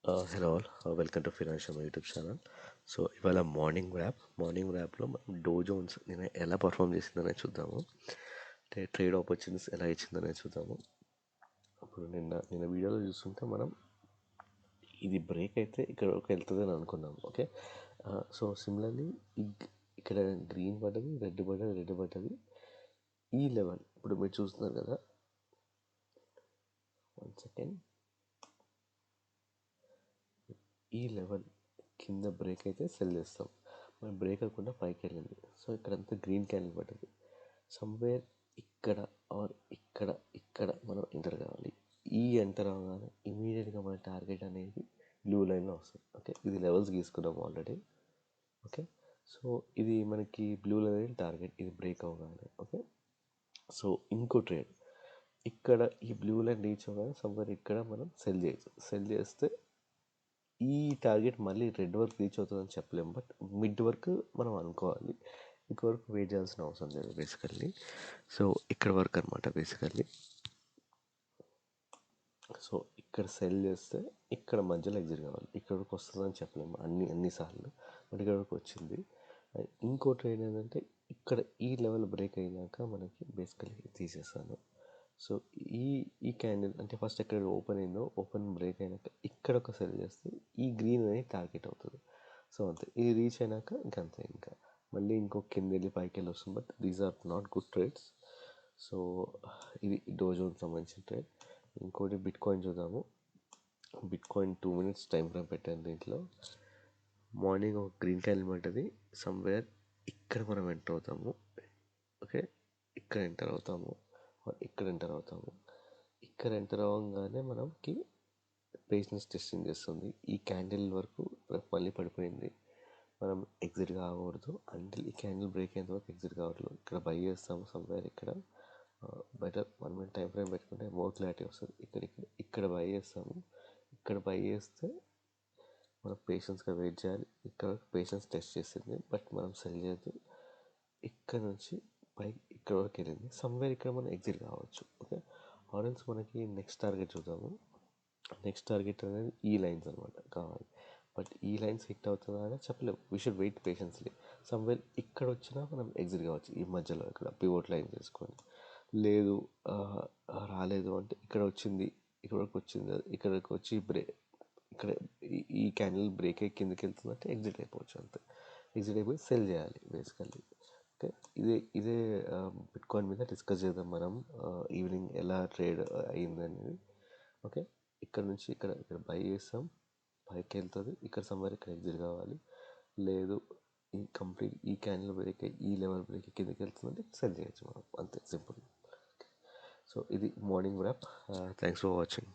Hello all, welcome to financial YouTube channel. So ఇవాళ morning ర్యాప్లో మనం do Jones నేను ఎలా పర్ఫామ్ చేసిందనే చూద్దాము. అంటే ట్రేడ్ ఆపర్చునిటీస్ ఎలా ఇచ్చిందనే చూద్దాము. ఇప్పుడు నిన్న వీడియోలో చూస్తుంటే మనం ఇది బ్రేక్ అయితే ఇక్కడ వరకు వెళ్తుంది అని అనుకున్నాం. ఓకే, సో సిమిలర్లీ ఇక్కడ గ్రీన్ పడ్డది, రెడ్ పడ్డది. ఈ లెవెల్ ఇప్పుడు మీరు చూస్తున్నారు కదా, 1 సెకండ్, ఈ లెవెల్ కింద బ్రేక్ అయితే సెల్ చేస్తాం. మనం బ్రేక్ అవ్వకుండా పైకి వెళ్ళింది. సో ఇక్కడంతా గ్రీన్ క్యాండిల్ పడ్డది. సమ్వేర్ ఇక్కడ ఆర్ ఇక్కడ మనం ఎంటర్ కావాలి. ఈ ఎంటర్ అవ్వగానే ఇమీడియట్గా మన టార్గెట్ అనేది బ్లూ లైన్లో వస్తుంది. ఓకే, ఇది లెవెల్స్ గీసుకున్నాం ఆల్రెడీ. ఓకే, సో ఇది మనకి బ్లూ లైన్ టార్గెట్, ఇది బ్రేక్ అవ్వగానే. ఓకే, సో ఇంకో ట్రేడ్ ఇక్కడ ఈ బ్లూ లైన్ రీచ్ అవ్వగానే సమ్వేర్ ఇక్కడ మనం సెల్ చేయొచ్చు. సెల్ చేస్తే ఈ టార్గెట్ మళ్ళీ రెడ్ వరకు రీచ్ అవుతుందని చెప్పలేము, బట్ మిడ్ వరకు మనం అనుకోవాలి. ఇక్కడ వరకు వెయిట్ చేయాల్సిన అవసరం లేదు బేసికల్లీ. సో ఇక్కడ వరకు అనమాట బేసికల్లీ. సో ఇక్కడ సెల్ చేస్తే ఇక్కడ మధ్యలో ఎగ్జిట్ కావాలి. ఇక్కడ వరకు వస్తుందని చెప్పలేము అన్నిసార్లు, బట్ ఇక్కడ వరకు వచ్చింది. ఇంకో ట్రేడ్ ఏంటంటే ఇక్కడ ఈ లెవెల్ బ్రేక్ అయినాక మనకి బేసికల్లీ తీసేస్తాను. సో ఈ క్యాండిల్ అంటే ఫస్ట్ ఎక్కడ ఓపెన్ అయిందో, ఓపెన్ బ్రేక్ అయినాక ఇక్కడ ఒక సెల్ చేస్తే ఈ గ్రీన్ అనేది టార్గెట్ అవుతుంది. సో అంతే, ఇది రీచ్ అయినాక ఇంకంతే, ఇంకా మళ్ళీ ఇంకో కింద వెళ్ళి పైకి వెళ్ళి వస్తుంది. But these are not good trades. So ఇది డో జోన్కి సంబంధించిన ట్రేడ్. ఇంకోటి బిట్ కాయిన్ చూద్దాము. Bitcoin 2 minutes time frame పెట్టాను. దీంట్లో మార్నింగ్ ఒక గ్రీన్ క్యాండిల్ పడ్డది. సమ్వేర్ ఇక్కడ మనం ఎంటర్ అవుతాము. ఓకే, ఇక్కడ ఎంటర్ అవుతాము. ఇక్కడ ఎంటర్ అవ్వగానే మనకి పేషెన్స్ టెస్టింగ్ చేస్తుంది. ఈ క్యాండిల్ వరకు మళ్ళీ పడిపోయింది, మనం ఎగ్జిట్ కాకూడదు. అంటే ఈ క్యాండిల్ బ్రేక్ అయ్యేంత వరకు ఎగ్జిట్ కావట్లేదు. ఇక్కడ బై చేస్తాము సమ్వేర్. ఇక్కడ బెటర్ 1 minute టైం ఫ్రేమ్ పెట్టుకుంటే మోర్ క్లారిటీ వస్తుంది. ఇక్కడ బై చేస్తాము. ఇక్కడ బై చేస్తే మనం పేషెన్స్గా వెయిట్ చేయాలి. ఇక్కడ పేషెన్స్ టెస్ట్ చేసింది, బట్ మనం సెల్ చేయదు. ఇక్కడ నుంచి ఇక్కడ వరకు వెళ్ళింది. సమ్వేర్ ఇక్కడ మనం ఎగ్జిట్ కావచ్చు. ఓకే, ఆరెంజ్ మనకి నెక్స్ట్ టార్గెట్ చూద్దాము. నెక్స్ట్ టార్గెట్ అనేది ఈ లైన్స్ అనమాట కావాలి. బట్ ఈ లైన్స్ హిట్ అవుతుందా అని చెప్పలేము. We should wait patiently. Somewhere ఇక్కడ వచ్చినా మనం ఎగ్జిట్ కావచ్చు. ఈ మధ్యలో ఇక్కడ పివోట్ లైన్ చేసుకొని. లేదు రాలేదు అంటే ఇక్కడ వచ్చింది, ఇక్కడ వరకు వచ్చింది, ఇక్కడికి వచ్చి ఇక్కడ ఈ క్యాండిల్ బ్రేక్ అయ్యి కిందకి వెళ్తుందంటే ఎగ్జిట్ అయిపోవచ్చు. అంతే, ఎగ్జిట్ అయిపోయి సెల్ చేయాలి బేసికల్లీ. ఓకే, ఇదే బిట్ కాయిన్ మీద డిస్కస్ చేద్దాం మనం ఈవినింగ్ ఎలా ట్రేడ్ అయ్యింది అనేది. ఓకే, ఇక్కడ నుంచి ఇక్కడ బై చేస్తాం, పైకి వెళ్తుంది. ఇక్కడ సమ్వేర్ ఇక్కడ ఎగ్జిట్ కావాలి. లేదు ఈ క్యాండిల్ బ్రేక్ ఈ లెవెల్ బ్రేక్ కిందకి వెళ్తుందంటే సెల్ చేయొచ్చు మనం. అంతే, సింపుల్. సో ఇది morning wrap. Thanks for watching.